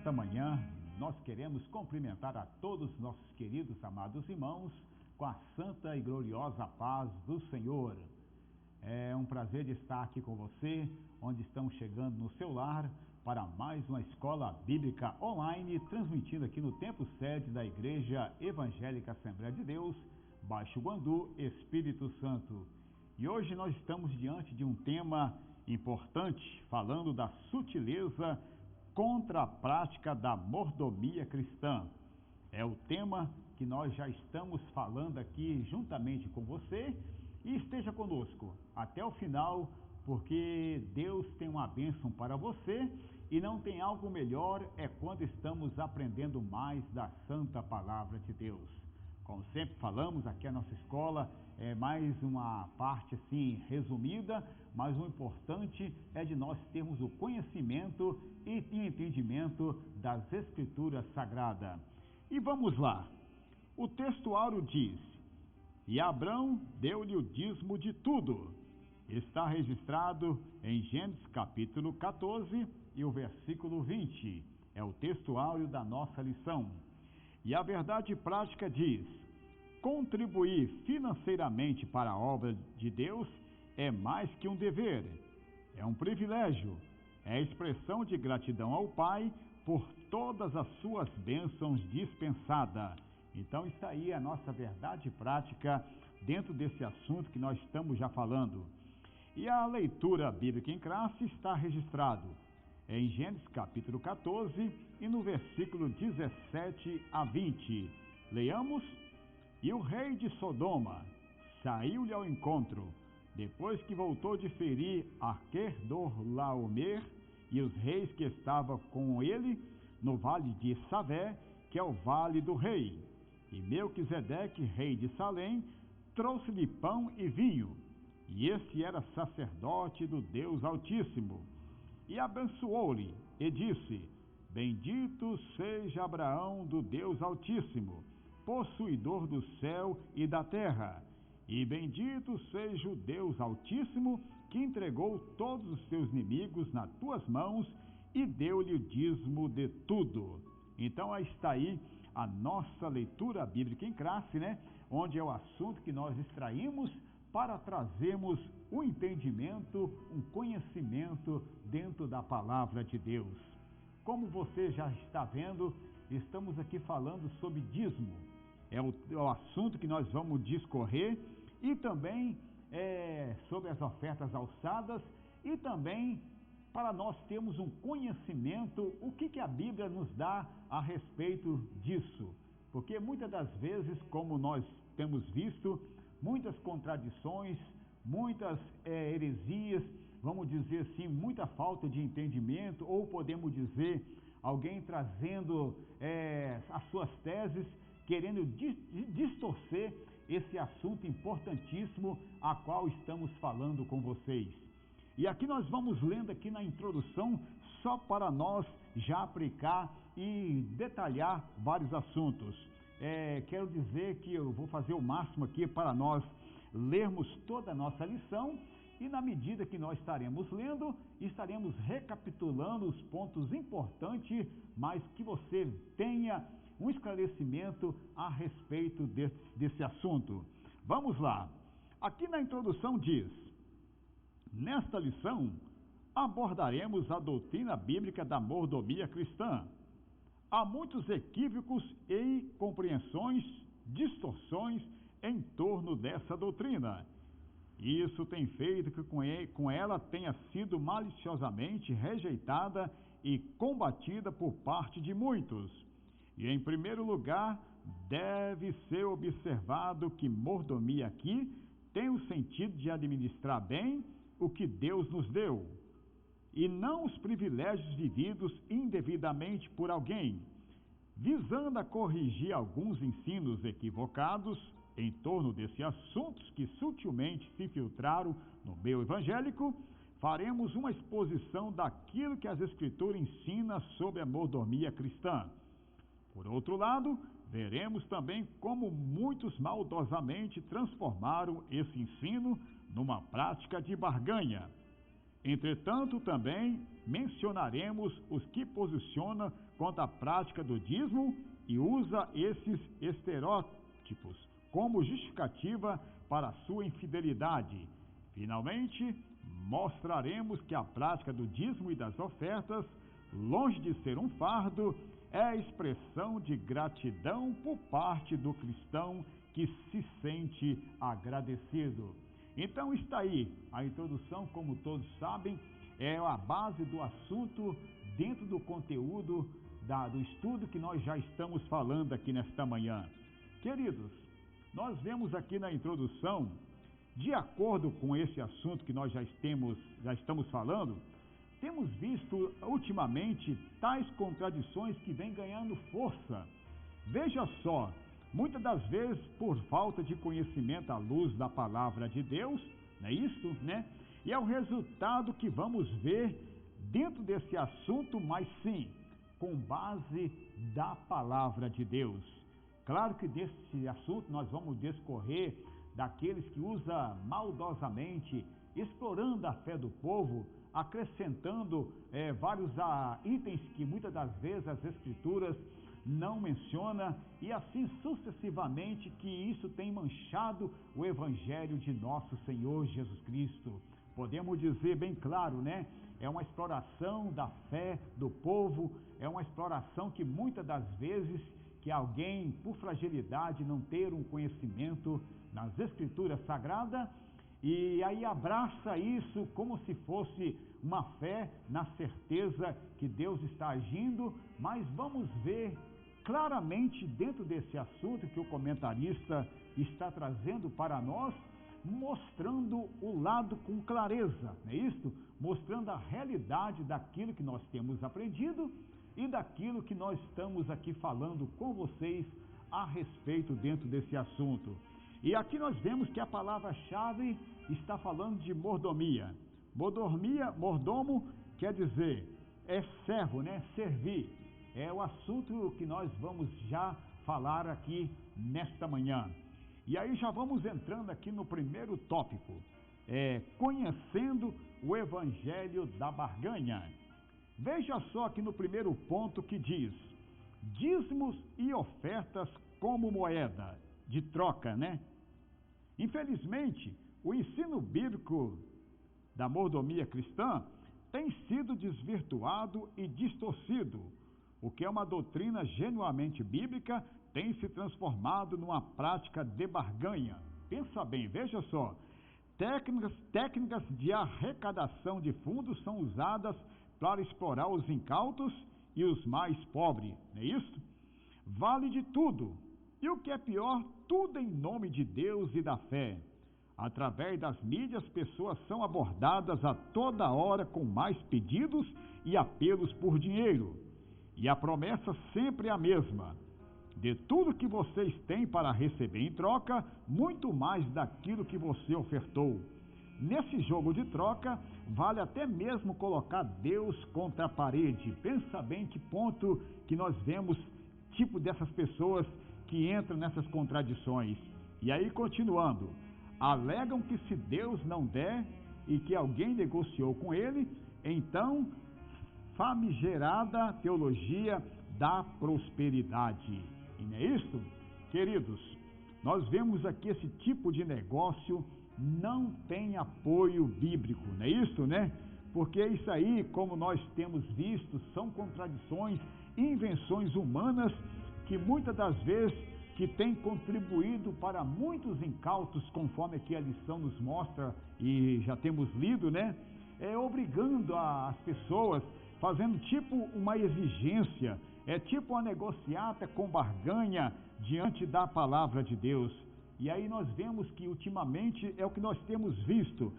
nesta manhã, nós queremos cumprimentar a todos os nossos queridos, amados irmãos, com a santa e gloriosa paz do Senhor. É um prazer de estar aqui com você, onde estamos chegando no seu lar, para mais uma escola bíblica online, transmitindo aqui no templo sede da Igreja Evangélica Assembleia de Deus, Baixo Guandu, Espírito Santo. E hoje nós estamos diante de um tema importante, falando da sutileza contra a prática da mordomia cristã. É o tema que nós já estamos falando aqui juntamente com você, e esteja conosco até o final, porque Deus tem uma bênção para você e não tem algo melhor é quando estamos aprendendo mais da santa palavra de Deus. Como sempre falamos, aqui a nossa escola é mais uma parte assim resumida, mas o importante é de nós termos o conhecimento e o entendimento das Escrituras Sagradas. E vamos lá, o textuário diz: e Abrão deu-lhe o dízimo de tudo. Está registrado em Gênesis capítulo 14 e o versículo 20. É o textuário da nossa lição. E a verdade prática diz: contribuir financeiramente para a obra de Deus é mais que um dever, é um privilégio, é expressão de gratidão ao Pai por todas as suas bênçãos dispensadas. Então está aí a nossa verdade prática dentro desse assunto que nós estamos já falando. E a leitura bíblica em classe está registrado em Gênesis capítulo 14 e no versículo 17 a 20. Leiamos: e o rei de Sodoma saiu-lhe ao encontro, depois que voltou de ferir a Quedorlaomer e os reis que estavam com ele no vale de Savé, que é o vale do rei. E Melquisedeque, rei de Salém, trouxe-lhe pão e vinho, e este era sacerdote do Deus Altíssimo. E abençoou-lhe, e disse: bendito seja Abraão do Deus Altíssimo, possuidor do céu e da terra, e bendito seja o Deus Altíssimo, que entregou todos os teus inimigos nas tuas mãos, e deu-lhe o dízimo de tudo. Então aí está aí a nossa leitura bíblica em classe, onde é o assunto que nós extraímos para trazermos um entendimento, um conhecimento dentro da palavra de Deus. Como você já está vendo, estamos aqui falando sobre dízimo. É o assunto que nós vamos discorrer, e também sobre as ofertas alçadas, e também para nós termos um conhecimento, o que a Bíblia nos dá a respeito disso. Porque muitas das vezes, como nós temos visto, muitas contradições, muitas heresias, vamos dizer assim, muita falta de entendimento, ou podemos dizer, alguém trazendo as suas teses, querendo distorcer esse assunto importantíssimo a qual estamos falando com vocês. E aqui nós vamos lendo aqui na introdução, só para nós já aplicar e detalhar vários assuntos. Quero dizer que eu vou fazer o máximo aqui para nós lermos toda a nossa lição, e na medida que nós estaremos lendo, estaremos recapitulando os pontos importantes, mas que você tenha um esclarecimento a respeito desse assunto. Vamos lá. Aqui na introdução diz: nesta lição abordaremos a doutrina bíblica da mordomia cristã. Há muitos equívocos e compreensões, distorções em torno dessa doutrina. Isso tem feito que com ela tenha sido maliciosamente rejeitada e combatida por parte de muitos. E em primeiro lugar, deve ser observado que mordomia aqui tem o sentido de administrar bem o que Deus nos deu, e não os privilégios vividos indevidamente por alguém, visando a corrigir alguns ensinos equivocados em torno desses assuntos que sutilmente se filtraram no meio evangélico. Faremos uma exposição daquilo que as Escrituras ensinam sobre a mordomia cristã. Por outro lado, veremos também como muitos maldosamente transformaram esse ensino numa prática de barganha. Entretanto, também mencionaremos os que posiciona contra a prática do dízimo e usa esses estereótipos como justificativa para sua infidelidade. Finalmente, mostraremos que a prática do dízimo e das ofertas, longe de ser um fardo, é a expressão de gratidão por parte do cristão que se sente agradecido. Então está aí, a introdução, como todos sabem, é a base do assunto dentro do conteúdo do estudo que nós já estamos falando aqui nesta manhã. Queridos, nós vemos aqui na introdução, de acordo com esse assunto que nós já estamos falando, temos visto ultimamente tais contradições que vêm ganhando força. Veja só, muitas das vezes por falta de conhecimento à luz da palavra de Deus, não é isso, né? E é o resultado que vamos ver dentro desse assunto, mas sim, com base da palavra de Deus. Claro que desse assunto nós vamos discorrer daqueles que usam maldosamente, explorando a fé do povo, acrescentando vários itens que muitas das vezes as Escrituras não menciona, e assim sucessivamente, que isso tem manchado o Evangelho de nosso Senhor Jesus Cristo. Podemos dizer bem claro, né? É uma exploração da fé do povo, é uma exploração que muitas das vezes que alguém, por fragilidade, não ter um conhecimento nas Escrituras Sagradas, e aí abraça isso como se fosse uma fé na certeza que Deus está agindo, mas vamos ver claramente dentro desse assunto que o comentarista está trazendo para nós, mostrando o lado com clareza, não é isso? Mostrando a realidade daquilo que nós temos aprendido e daquilo que nós estamos aqui falando com vocês a respeito dentro desse assunto. E aqui nós vemos que a palavra-chave está falando de mordomia. Mordomo quer dizer, é servo, né? Servir. É o assunto que nós vamos já falar aqui nesta manhã. E aí já vamos entrando aqui no primeiro tópico, conhecendo o Evangelho da Barganha. Veja só aqui no primeiro ponto que diz, dízimos e ofertas como moeda de troca, né? Infelizmente, o ensino bíblico da mordomia cristã tem sido desvirtuado e distorcido. O que é uma doutrina genuinamente bíblica tem se transformado numa prática de barganha. Pensa bem, veja só, técnicas de arrecadação de fundos são usadas para explorar os incautos e os mais pobres, não é isso? Vale de tudo, e o que é pior, tudo em nome de Deus e da fé. Através das mídias, pessoas são abordadas a toda hora com mais pedidos e apelos por dinheiro. E a promessa sempre é a mesma. De tudo que vocês têm para receber em troca, muito mais daquilo que você ofertou. Nesse jogo de troca, vale até mesmo colocar Deus contra a parede. Pensa bem que ponto que nós vemos tipo dessas pessoas que entram nessas contradições. E aí, continuando, alegam que se Deus não der e que alguém negociou com ele, então famigerada teologia da prosperidade. E não é isso? Queridos, nós vemos aqui esse tipo de negócio não tem apoio bíblico, não é isso, né? Porque isso aí, como nós temos visto, são contradições, invenções humanas que muitas das vezes que têm contribuído para muitos incautos, conforme aqui a lição nos mostra e já temos lido, né? Obrigando as pessoas, fazendo tipo uma exigência, tipo uma negociata com barganha diante da palavra de Deus. E aí nós vemos que ultimamente é o que nós temos visto,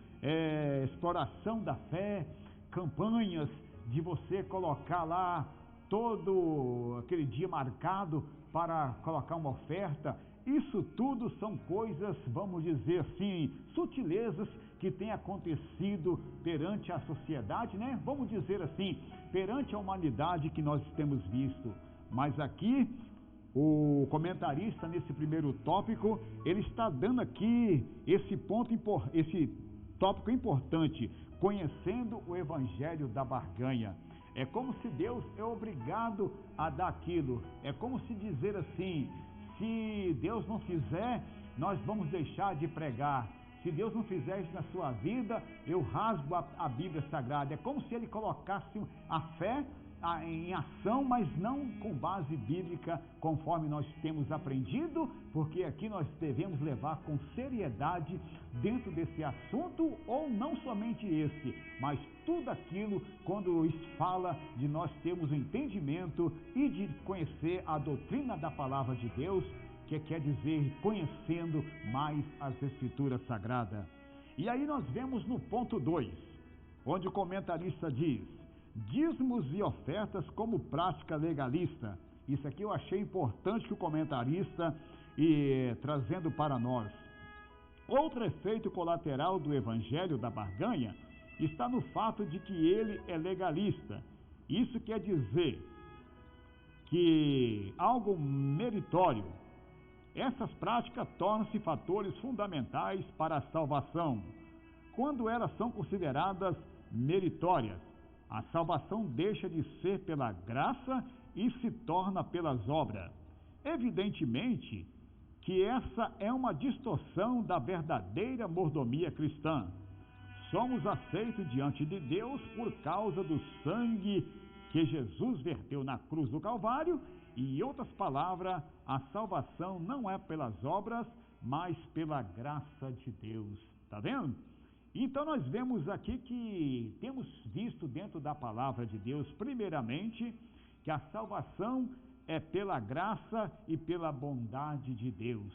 exploração da fé, campanhas de você colocar lá todo aquele dia marcado para colocar uma oferta. Isso tudo são coisas, vamos dizer assim, sutilezas que têm acontecido perante a sociedade, né? Vamos dizer assim, perante a humanidade que nós temos visto. Mas aqui, o comentarista nesse primeiro tópico, ele está dando aqui esse tópico importante. conhecendo o evangelho da barganha. É como se Deus é obrigado a dar aquilo. É como se dizer assim: se Deus não fizer, nós vamos deixar de pregar. Se Deus não fizer isso na sua vida, eu rasgo a Bíblia Sagrada. É como se ele colocasse a fé em ação, mas não com base bíblica, conforme nós temos aprendido, porque aqui nós devemos levar com seriedade dentro desse assunto, ou não somente esse, mas tudo aquilo quando fala de nós termos o entendimento e de conhecer a doutrina da palavra de Deus, que quer dizer conhecendo mais as Escrituras Sagradas. E aí nós vemos no ponto 2, onde o comentarista diz: dízimos e ofertas como prática legalista. Isso aqui eu achei importante que o comentarista trazendo para nós. Outro efeito colateral do evangelho da barganha está no fato de que ele é legalista. Isso quer dizer que algo meritório. Essas práticas tornam-se fatores fundamentais para a salvação, quando elas são consideradas meritórias. A salvação deixa de ser pela graça e se torna pelas obras. Evidentemente que essa é uma distorção da verdadeira mordomia cristã. Somos aceitos diante de Deus por causa do sangue que Jesus verteu na cruz do Calvário. E, em outras palavras, a salvação não é pelas obras, mas pela graça de Deus. Está vendo? Então nós vemos aqui que temos visto dentro da palavra de Deus, primeiramente, que a salvação é pela graça e pela bondade de Deus.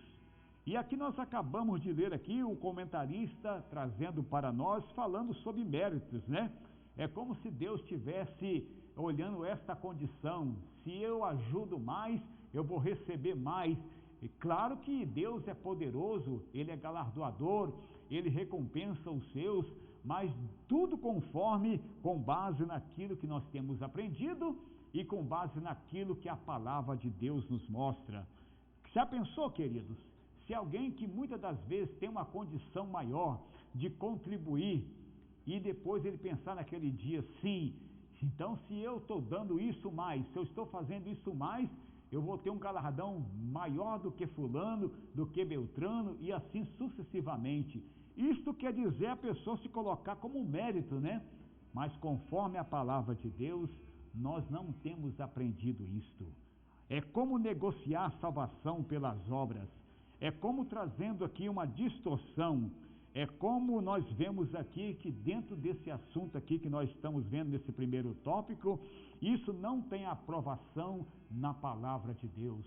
E aqui nós acabamos de ler aqui o comentarista trazendo para nós, falando sobre méritos, né? É como se Deus estivesse olhando esta condição: se eu ajudo mais, eu vou receber mais. E claro que Deus é poderoso, Ele é galardoador, Ele recompensa os seus, mas tudo com base naquilo que nós temos aprendido e com base naquilo que a palavra de Deus nos mostra. Já pensou, queridos, se alguém que muitas das vezes tem uma condição maior de contribuir e depois ele pensar naquele dia: sim, então se eu estou dando isso mais, se eu estou fazendo isso mais, eu vou ter um galardão maior do que fulano, do que Beltrano, e assim sucessivamente. Isto quer dizer a pessoa se colocar como mérito, né? Mas conforme a palavra de Deus, nós não temos aprendido isto. É como negociar a salvação pelas obras. É como trazendo aqui uma distorção. É como nós vemos aqui que dentro desse assunto aqui que nós estamos vendo nesse primeiro tópico, isso não tem aprovação na palavra de Deus.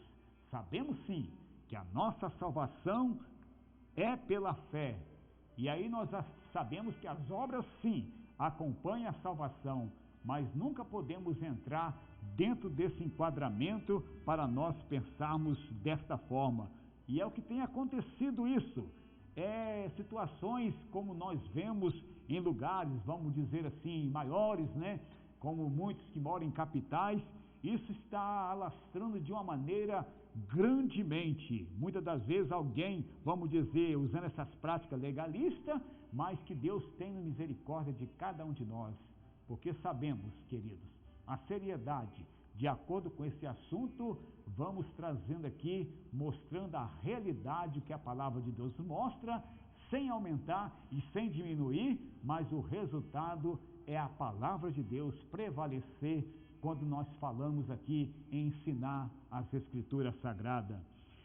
Sabemos sim que a nossa salvação é pela fé. E aí nós sabemos que as obras sim acompanham a salvação, mas nunca podemos entrar dentro desse enquadramento para nós pensarmos desta forma. E é o que tem acontecido isso. Situações como nós vemos em lugares, vamos dizer assim, maiores, né? Como muitos que moram em capitais, isso está alastrando de uma maneira grandemente. Muitas das vezes alguém, vamos dizer, usando essas práticas legalistas, mas que Deus tenha misericórdia de cada um de nós, porque sabemos, queridos, a seriedade. De acordo com esse assunto, vamos trazendo aqui, mostrando a realidade que a palavra de Deus mostra, sem aumentar e sem diminuir, mas o resultado é a palavra de Deus prevalecer quando nós falamos aqui em ensinar as Escrituras Sagradas.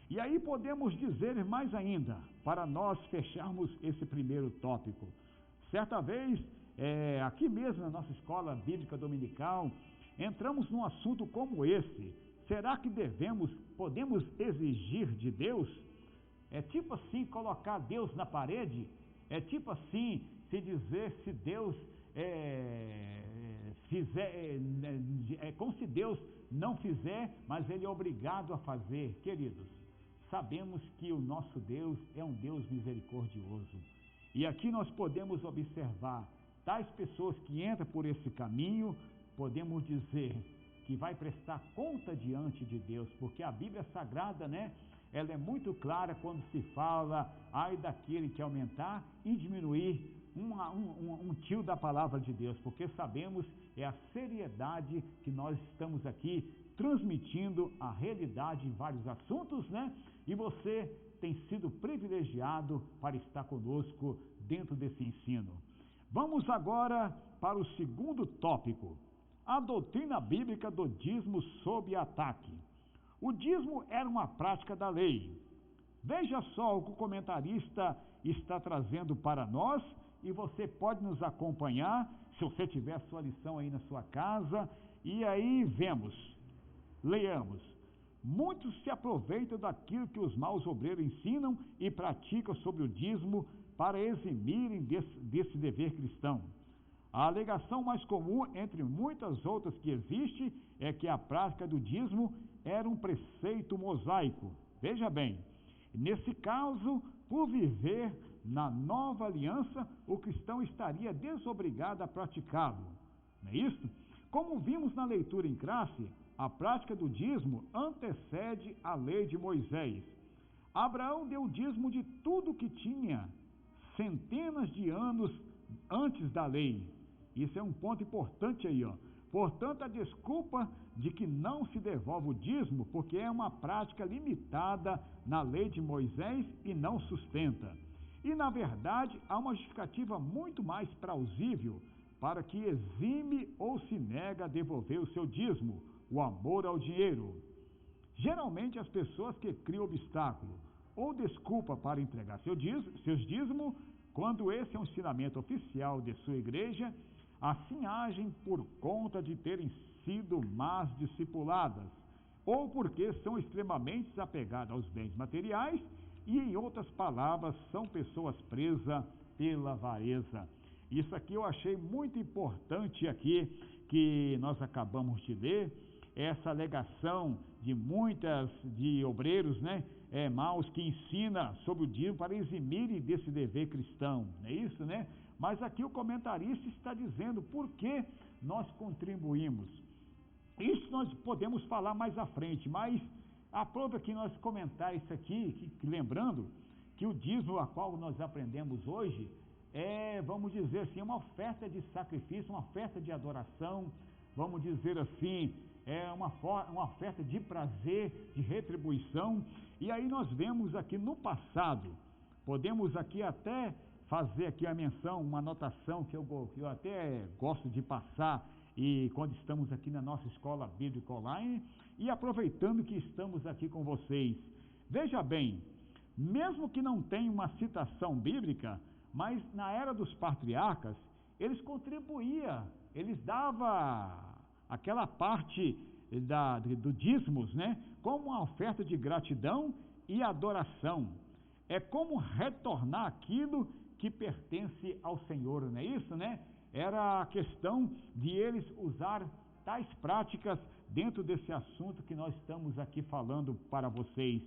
E aí podemos dizer mais ainda, para nós fecharmos esse primeiro tópico. Certa vez, aqui mesmo na nossa escola bíblica dominical, entramos num assunto como esse. Será que podemos exigir de Deus? É tipo assim, colocar Deus na parede? É tipo assim, se dizer se Deus fizer, é como se Deus não fizer, mas Ele é obrigado a fazer. Queridos, sabemos que o nosso Deus é um Deus misericordioso. E aqui nós podemos observar tais pessoas que entram por esse caminho, podemos dizer que vai prestar conta diante de Deus, porque a Bíblia Sagrada, né, ela é muito clara quando se fala: ai daquele que aumentar e diminuir um tio da palavra de Deus, porque sabemos é a seriedade que nós estamos aqui transmitindo a realidade em vários assuntos, né? E você tem sido privilegiado para estar conosco dentro desse ensino. Vamos agora para o segundo tópico, a doutrina bíblica do dízimo sob ataque. O dízimo era uma prática da lei. Veja só o que o comentarista está trazendo para nós, e você pode nos acompanhar, se você tiver a sua lição aí na sua casa, e aí leiamos. Muitos se aproveitam daquilo que os maus obreiros ensinam e praticam sobre o dízimo para eximirem desse dever cristão. A alegação mais comum, entre muitas outras que existe, é que a prática do dízimo era um preceito mosaico. Veja bem, nesse caso, por viver na nova aliança, o cristão estaria desobrigado a praticá-lo. Não é isso? Como vimos na leitura em classe, a prática do dízimo antecede a lei de Moisés. Abraão deu o dízimo de tudo que tinha, centenas de anos antes da lei. Isso é um ponto importante aí, ó. Portanto, a desculpa de que não se devolve o dízimo, porque é uma prática limitada na lei de Moisés e não sustenta. E, na verdade, há uma justificativa muito mais plausível para que exime ou se nega a devolver o seu dízimo, o amor ao dinheiro. Geralmente, as pessoas que criam obstáculo ou desculpa para entregar seus dízimos, quando esse é um ensinamento oficial de sua igreja, assim agem por conta de terem sido más discipuladas, ou porque são extremamente desapegadas aos bens materiais e, em outras palavras, são pessoas presas pela avareza. Isso aqui eu achei muito importante aqui, que nós acabamos de ler, essa alegação de obreiros, né, maus, que ensina sobre o dízimo para eximirem desse dever cristão, não é isso, né? Mas aqui o comentarista está dizendo por que nós contribuímos. Isso nós podemos falar mais à frente, mas aprova que nós comentar isso aqui, lembrando que o dízimo a qual nós aprendemos hoje é, vamos dizer assim, uma oferta de sacrifício, uma oferta de adoração, vamos dizer assim, é uma oferta de prazer, de retribuição. E aí nós vemos aqui no passado, podemos aqui até fazer aqui a menção, uma anotação que eu até gosto de passar, e quando estamos aqui na nossa escola bíblica online, e aproveitando que estamos aqui com vocês. Veja bem, mesmo que não tenha uma citação bíblica, mas na era dos patriarcas, eles contribuíam, eles davam aquela parte do dízimos, né, como uma oferta de gratidão e adoração. É como retornar aquilo que pertence ao Senhor, não é isso, né? Era a questão de eles usar tais práticas dentro desse assunto que nós estamos aqui falando para vocês.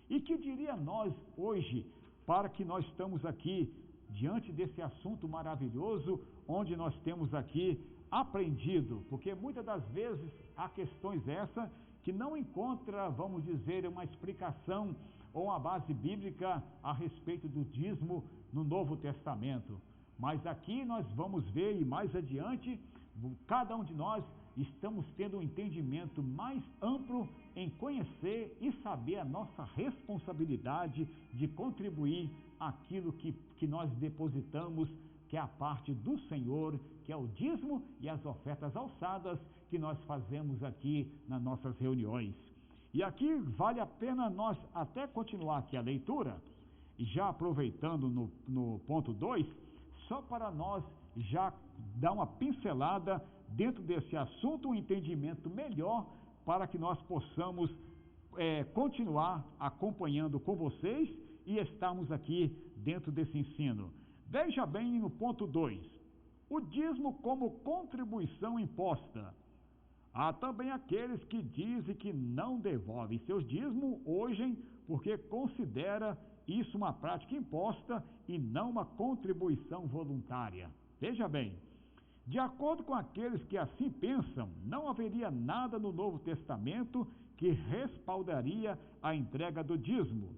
E que diria nós hoje, para que nós estamos aqui diante desse assunto maravilhoso, onde nós temos aqui aprendido, porque muitas das vezes há questões essas que não encontra, vamos dizer, uma explicação ou uma base bíblica a respeito do dízimo no Novo Testamento. Mas aqui nós vamos ver, e mais adiante, cada um de nós estamos tendo um entendimento mais amplo em conhecer e saber a nossa responsabilidade de contribuir aquilo que nós depositamos, que é a parte do Senhor, que é o dízimo e as ofertas alçadas que nós fazemos aqui nas nossas reuniões. E aqui vale a pena nós até continuar aqui a leitura, e já aproveitando no ponto 2, só para nós já dar uma pincelada dentro desse assunto, um entendimento melhor, para que nós possamos continuar acompanhando com vocês e estarmos aqui dentro desse ensino. Veja bem no ponto 2, o dízimo como contribuição imposta. Há também aqueles que dizem que não devolvem seus dízimos hoje, porque considera isso uma prática imposta e não uma contribuição voluntária. Veja bem, de acordo com aqueles que assim pensam, não haveria nada no Novo Testamento que respaldaria a entrega do dízimo.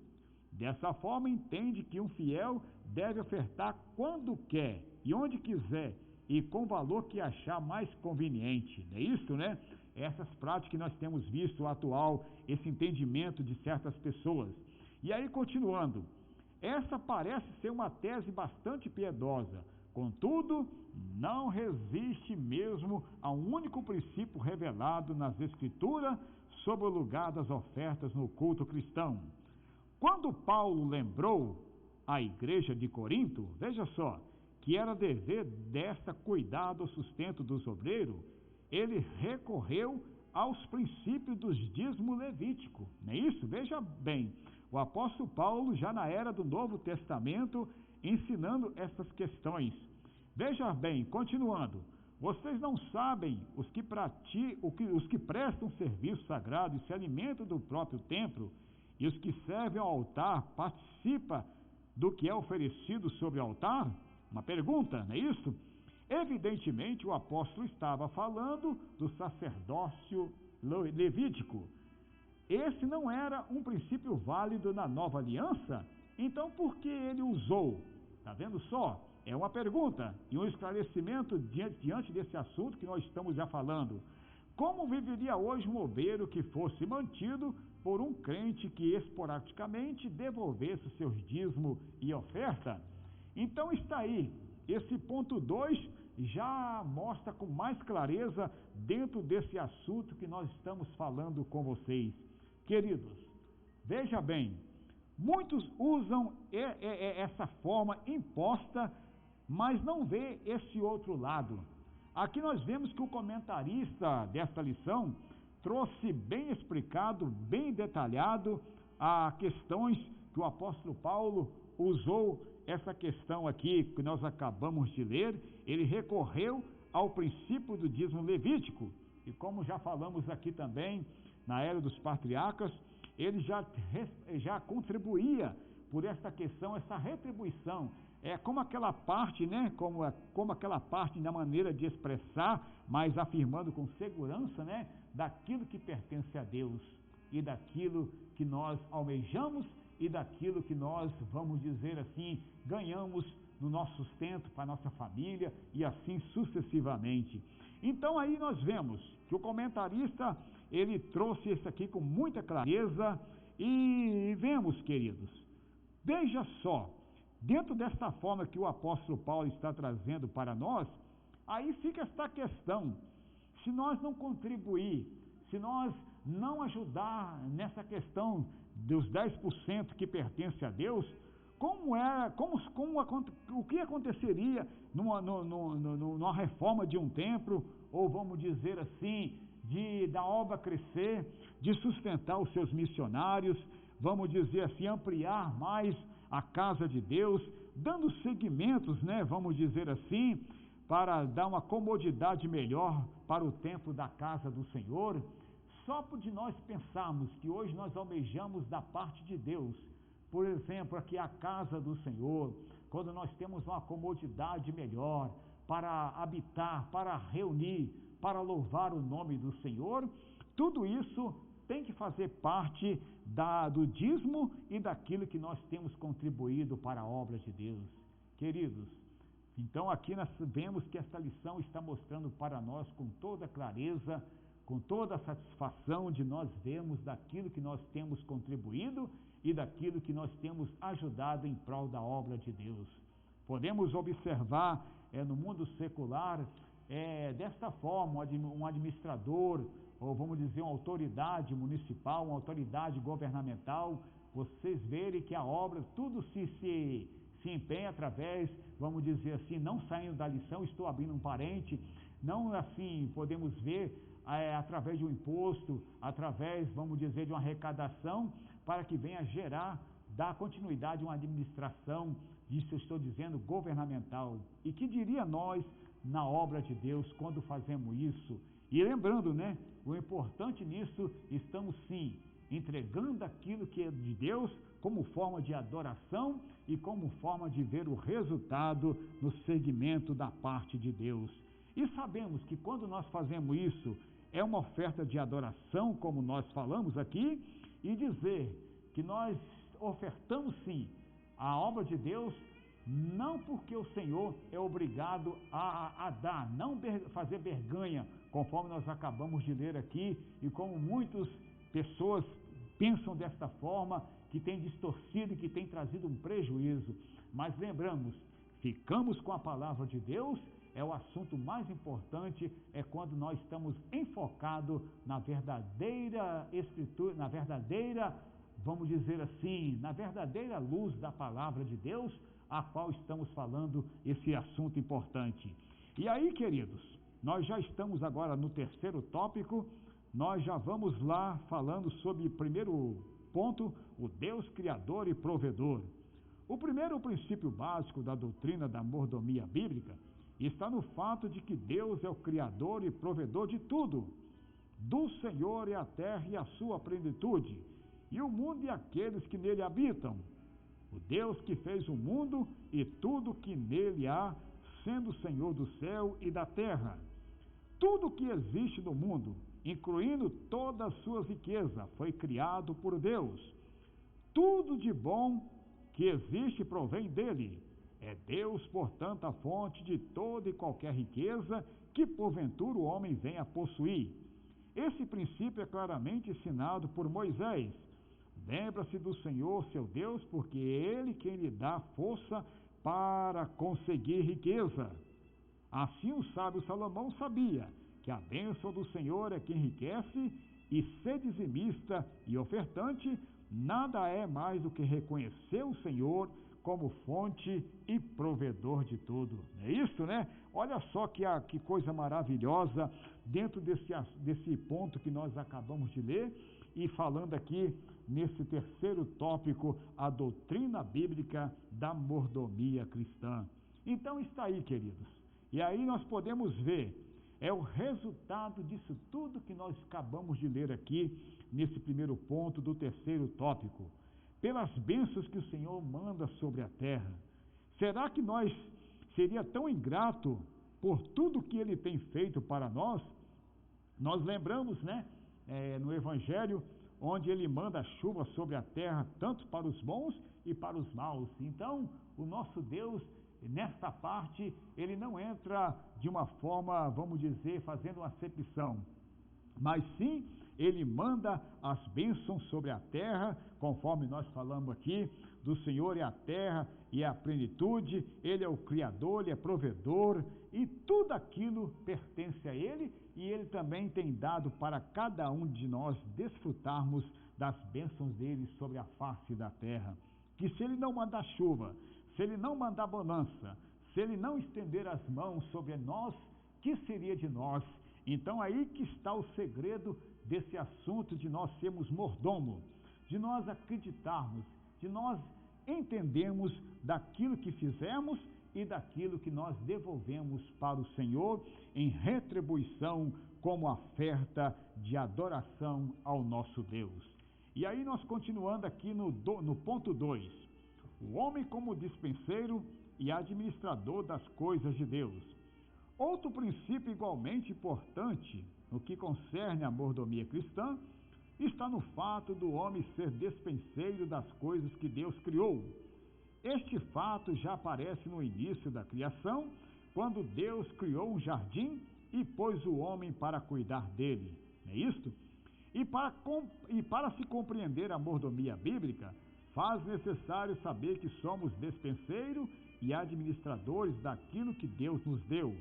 Dessa forma, entende que um fiel deve ofertar quando quer e onde quiser e com o valor que achar mais conveniente. É isso, né? Essas práticas que nós temos visto atual, esse entendimento de certas pessoas. E aí, continuando, essa parece ser uma tese bastante piedosa, contudo, não resiste mesmo a um único princípio revelado nas Escrituras sobre o lugar das ofertas no culto cristão. Quando Paulo lembrou à igreja de Corinto, veja só, que era dever desta cuidar do sustento dos obreiros, ele recorreu aos princípios dos dízimo levítico, não é isso? Veja bem, o apóstolo Paulo, já na era do Novo Testamento, ensinando essas questões. Veja bem, continuando, vocês não sabem os que prestam serviço sagrado e se alimentam do próprio templo, e os que servem ao altar participam do que é oferecido sobre o altar? Uma pergunta, não é isso? Evidentemente, o apóstolo estava falando do sacerdócio levítico. Esse não era um princípio válido na nova aliança? Então, por que ele usou? Está vendo só? É uma pergunta e um esclarecimento diante desse assunto que nós estamos já falando. Como viveria hoje um obreiro que fosse mantido por um crente que esporadicamente devolvesse o seu dízimo e oferta? Então está aí, esse ponto 2 já mostra com mais clareza dentro desse assunto que nós estamos falando com vocês. Queridos, veja bem, muitos usam essa forma imposta, mas não vê esse outro lado. Aqui nós vemos que o comentarista desta lição trouxe bem explicado, bem detalhado, a questões que o apóstolo Paulo usou essa questão aqui que nós acabamos de ler. Ele recorreu ao princípio do dízimo levítico, e como já falamos aqui também, na era dos patriarcas, ele já contribuía por esta questão, essa retribuição, como aquela parte, né, como aquela parte na maneira de expressar, mas afirmando com segurança, né, daquilo que pertence a Deus, e daquilo que nós almejamos, e daquilo que nós, vamos dizer assim, ganhamos no nosso sustento, para a nossa família, e assim sucessivamente. Então aí nós vemos que o comentarista, ele trouxe isso aqui com muita clareza, e vemos, queridos, veja só, dentro desta forma que o apóstolo Paulo está trazendo para nós, aí fica esta questão: se nós não contribuir, se nós não ajudar nessa questão dos 10% que pertence a Deus, o que aconteceria numa reforma de um templo, ou vamos dizer assim, da obra crescer, de sustentar os seus missionários, vamos dizer assim, ampliar mais a casa de Deus, dando segmentos, né, vamos dizer assim, para dar uma comodidade melhor para o templo da casa do Senhor. Só de nós pensarmos que hoje nós almejamos da parte de Deus, por exemplo, aqui a casa do Senhor, quando nós temos uma comodidade melhor para habitar, para reunir, para louvar o nome do Senhor, tudo isso tem que fazer parte do dízimo e daquilo que nós temos contribuído para a obra de Deus. Queridos, então aqui nós vemos que esta lição está mostrando para nós com toda clareza, com toda a satisfação de nós vermos daquilo que nós temos contribuído e daquilo que nós temos ajudado em prol da obra de Deus. Podemos observar no mundo secular, desta forma, um administrador, ou vamos dizer uma autoridade municipal, uma autoridade governamental, vocês verem que a obra, tudo se empenha através, vamos dizer assim, não saindo da lição, estou abrindo um parente, não assim podemos ver através de um imposto, através, vamos dizer, de uma arrecadação, para que venha dar continuidade a uma administração, isso eu estou dizendo, governamental. E que diria nós na obra de Deus quando fazemos isso? E lembrando, né, o importante nisso, estamos sim entregando aquilo que é de Deus como forma de adoração e como forma de ver o resultado no segmento da parte de Deus. E sabemos que quando nós fazemos isso, é uma oferta de adoração, como nós falamos aqui, e dizer que nós ofertamos sim a obra de Deus não porque o Senhor é obrigado a dar, não fazer vergonha, conforme nós acabamos de ler aqui, e como muitas pessoas pensam desta forma, que tem distorcido e que tem trazido um prejuízo. Mas lembramos, ficamos com a palavra de Deus, é o assunto mais importante, é quando nós estamos enfocados na verdadeira escritura, na verdadeira, vamos dizer assim, na verdadeira luz da palavra de Deus, a qual estamos falando esse assunto importante. E aí, queridos, nós já estamos agora no terceiro tópico, nós já vamos lá falando sobre o primeiro ponto, o Deus Criador e Provedor. O primeiro princípio básico da doutrina da mordomia bíblica está no fato de que Deus é o Criador e Provedor de tudo. Do Senhor é a terra e a sua plenitude, e o mundo e aqueles que nele habitam. O Deus que fez o mundo e tudo que nele há, sendo Senhor do céu e da terra. Tudo que existe no mundo, incluindo toda a sua riqueza, foi criado por Deus. Tudo de bom que existe provém dele. É Deus, portanto, a fonte de toda e qualquer riqueza que porventura o homem venha a possuir. Esse princípio é claramente ensinado por Moisés. Lembra-se do Senhor, seu Deus, porque é Ele quem lhe dá força para conseguir riqueza. Assim o sábio Salomão sabia que a bênção do Senhor é que enriquece, e ser dizimista e ofertante nada é mais do que reconhecer o Senhor como fonte e provedor de tudo. É isso, né? Olha só que coisa maravilhosa dentro desse ponto que nós acabamos de ler, e falando aqui nesse terceiro tópico, a doutrina bíblica da mordomia cristã. Então está aí, queridos. E aí nós podemos ver, é o resultado disso tudo que nós acabamos de ler aqui, nesse primeiro ponto do terceiro tópico. Pelas bênçãos que o Senhor manda sobre a terra. Será que nós seria tão ingrato por tudo que Ele tem feito para nós? Nós lembramos, né, no Evangelho, onde Ele manda a chuva sobre a terra, tanto para os bons e para os maus. Então, o nosso Deus, nesta parte, Ele não entra de uma forma, vamos dizer, fazendo uma acepção, mas sim, Ele manda as bênçãos sobre a terra, conforme nós falamos aqui, do Senhor é a terra e a plenitude, Ele é o Criador, Ele é provedor, e tudo aquilo pertence a Ele, e Ele também tem dado para cada um de nós desfrutarmos das bênçãos dEle sobre a face da terra. Que se Ele não mandar chuva, se Ele não mandar bonança, se Ele não estender as mãos sobre nós, que seria de nós? Então aí que está o segredo desse assunto de nós sermos mordomo, de nós acreditarmos, de nós entendermos daquilo que fizemos e daquilo que nós devolvemos para o Senhor em retribuição como oferta de adoração ao nosso Deus. E aí nós continuando aqui no ponto 2, o homem como dispenseiro e administrador das coisas de Deus. Outro princípio igualmente importante no que concerne a mordomia cristã está no fato do homem ser despenseiro das coisas que Deus criou. Este fato já aparece no início da criação, quando Deus criou um jardim e pôs o homem para cuidar dele. Não é isto? E para se compreender a mordomia bíblica, faz necessário saber que somos despenseiros e administradores daquilo que Deus nos deu.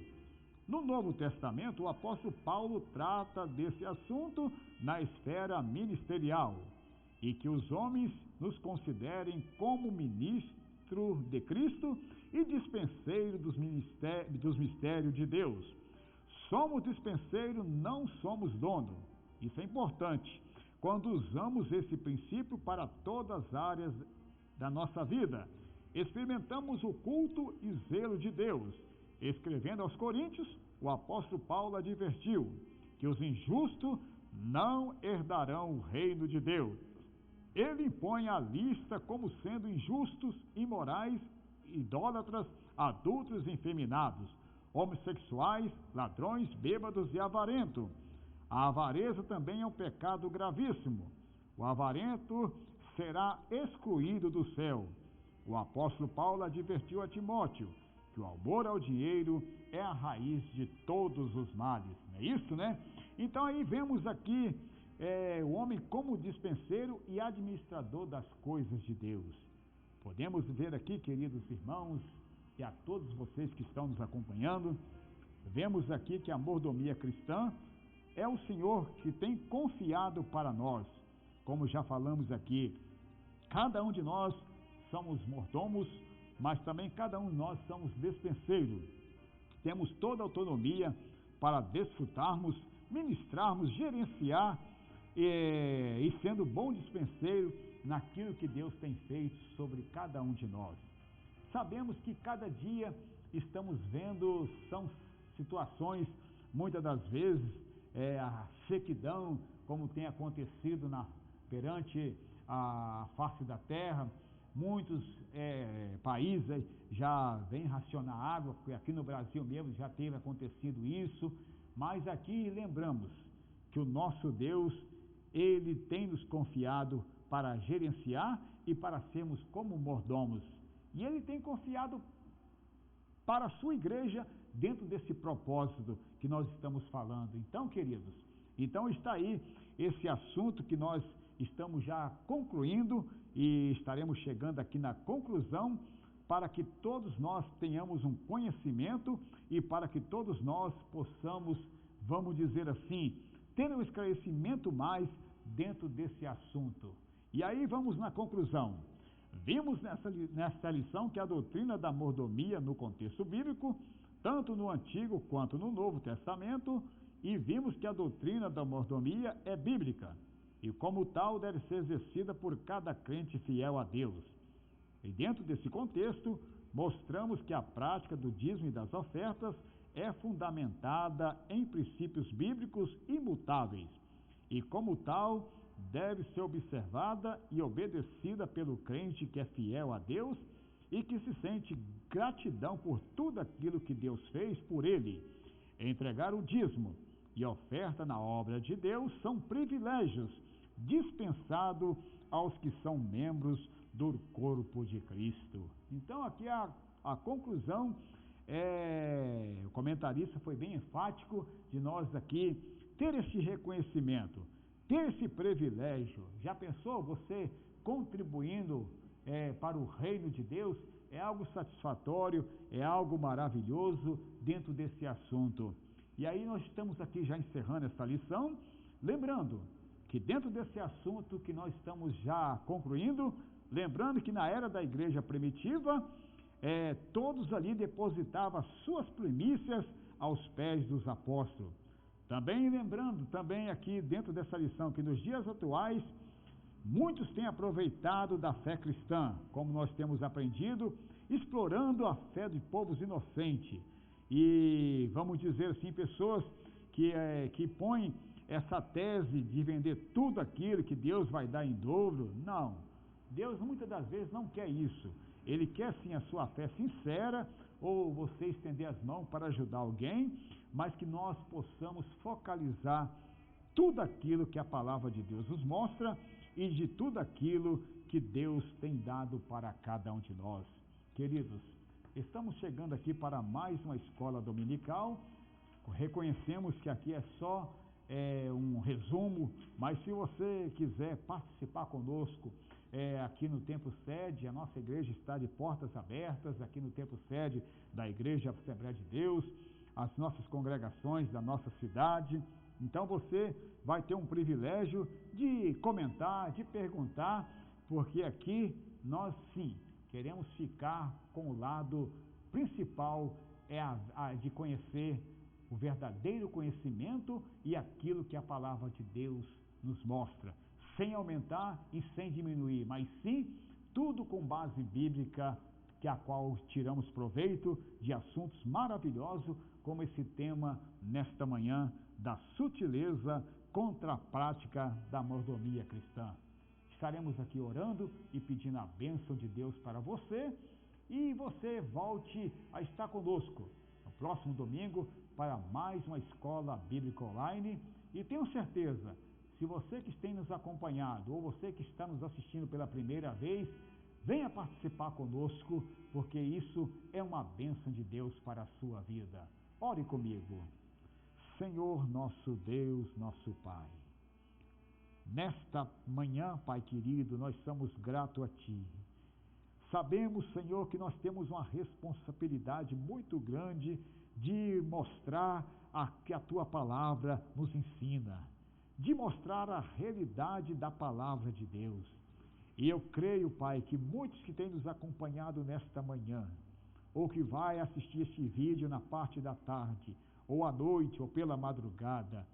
No Novo Testamento, o apóstolo Paulo trata desse assunto na esfera ministerial, e que os homens nos considerem como ministro de Cristo e dispenseiro dos mistérios de Deus. Somos dispenseiro, não somos dono. Isso é importante quando usamos esse princípio para todas as áreas da nossa vida. Experimentamos o culto e zelo de Deus. Escrevendo aos Coríntios, o apóstolo Paulo advertiu que os injustos não herdarão o reino de Deus. Ele impõe a lista como sendo injustos, imorais, idólatras, adúlteros e efeminados, homossexuais, ladrões, bêbados e avarentos. A avareza também é um pecado gravíssimo. O avarento será excluído do céu. O apóstolo Paulo advertiu a Timóteo que o amor ao dinheiro é a raiz de todos os males. Não é isso, né? Então aí vemos aqui o homem como dispenseiro e administrador das coisas de Deus. Podemos ver aqui, queridos irmãos, e a todos vocês que estão nos acompanhando, vemos aqui que a mordomia cristã é o Senhor que tem confiado para nós. Como já falamos aqui, cada um de nós somos mordomos, mas também cada um de nós somos despenseiros. Temos toda a autonomia para desfrutarmos, ministrarmos, gerenciar e sendo bom dispenseiro naquilo que Deus tem feito sobre cada um de nós. Sabemos que cada dia estamos vendo, são situações, muitas das vezes, a sequidão, como tem acontecido perante a face da terra. Muitos países já vêm racionar água, porque aqui no Brasil mesmo já teve acontecido isso, mas aqui lembramos que o nosso Deus, Ele tem nos confiado para gerenciar e para sermos como mordomos, e Ele tem confiado para a sua igreja dentro desse propósito que nós estamos falando. Então, queridos, está aí esse assunto que nós estamos já concluindo e estaremos chegando aqui na conclusão, para que todos nós tenhamos um conhecimento e para que todos nós possamos, vamos dizer assim, ter um esclarecimento mais dentro desse assunto. E aí vamos na conclusão. Vimos nessa lição que a doutrina da mordomia no contexto bíblico, tanto no Antigo quanto no Novo Testamento, e vimos que a doutrina da mordomia é bíblica e, como tal, deve ser exercida por cada crente fiel a Deus. E dentro desse contexto, mostramos que a prática do dízimo e das ofertas é fundamentada em princípios bíblicos imutáveis e, como tal, deve ser observada e obedecida pelo crente que é fiel a Deus e que se sente gratidão por tudo aquilo que Deus fez por ele. Entregar o dízimo e oferta na obra de Deus são privilégios dispensados aos que são membros do corpo de Cristo. Então aqui a conclusão, o comentarista foi bem enfático de nós aqui ter esse reconhecimento, ter esse privilégio. Já pensou você contribuindo para o reino de Deus? É algo satisfatório, é algo maravilhoso dentro desse assunto. E aí nós estamos aqui já encerrando essa lição, lembrando que dentro desse assunto que nós estamos já concluindo, lembrando que na era da igreja primitiva, todos ali depositavam suas primícias aos pés dos apóstolos. Também lembrando, também aqui dentro dessa lição, que nos dias atuais, muitos têm aproveitado da fé cristã, como nós temos aprendido, explorando a fé de povos inocentes. E vamos dizer assim, pessoas que põem essa tese de vender tudo aquilo que Deus vai dar em dobro. Não, Deus muitas das vezes não quer isso. Ele quer sim a sua fé sincera, ou você estender as mãos para ajudar alguém, mas que nós possamos focalizar tudo aquilo que a palavra de Deus nos mostra e de tudo aquilo que Deus tem dado para cada um de nós. Queridos, estamos chegando aqui para mais uma escola dominical. Reconhecemos que aqui é só um resumo, mas se você quiser participar conosco aqui no Templo Sede, a nossa igreja está de portas abertas aqui no Templo Sede da Igreja Assembleia de Deus, as nossas congregações da nossa cidade. Então você vai ter um privilégio de comentar, de perguntar, porque aqui nós sim queremos ficar com o lado principal, de conhecer o verdadeiro conhecimento e aquilo que a palavra de Deus nos mostra, sem aumentar e sem diminuir, mas sim tudo com base bíblica, a qual tiramos proveito de assuntos maravilhosos, como esse tema nesta manhã, da sutileza contra a prática da mordomia cristã. Estaremos aqui orando e pedindo a bênção de Deus para você, e você volte a estar conosco no próximo domingo para mais uma escola bíblica online. E tenho certeza, se você que tem nos acompanhado ou você que está nos assistindo pela primeira vez, Venha participar conosco, porque isso é uma bênção de Deus para a sua vida. Ore comigo. Senhor nosso Deus, nosso Pai, nesta manhã, Pai querido, nós somos gratos a Ti. Sabemos, Senhor, que nós temos uma responsabilidade muito grande de mostrar que a Tua palavra nos ensina, de mostrar a realidade da palavra de Deus. E eu creio, Pai, que muitos que têm nos acompanhado nesta manhã, ou que vai assistir este vídeo na parte da tarde, ou à noite, ou pela madrugada,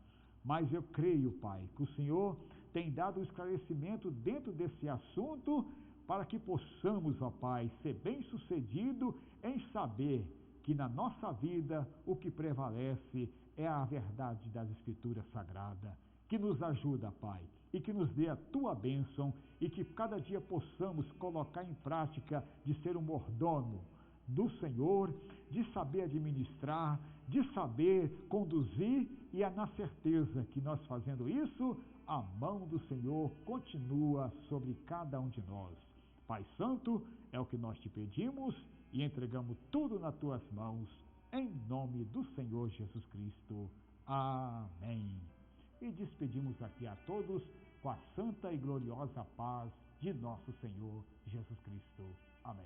mas eu creio, Pai, que o Senhor tem dado um esclarecimento dentro desse assunto, para que possamos, ó Pai, ser bem-sucedido em saber que na nossa vida o que prevalece é a verdade das Escrituras Sagradas, que nos ajuda, Pai, e que nos dê a Tua bênção, e que cada dia possamos colocar em prática de ser um mordomo do Senhor, de saber administrar, de saber conduzir, e é na certeza que nós fazendo isso, a mão do Senhor continua sobre cada um de nós. Pai Santo, é o que nós te pedimos e entregamos tudo nas tuas mãos, em nome do Senhor Jesus Cristo. Amém. E despedimos aqui a todos com a santa e gloriosa paz de nosso Senhor Jesus Cristo. Amém.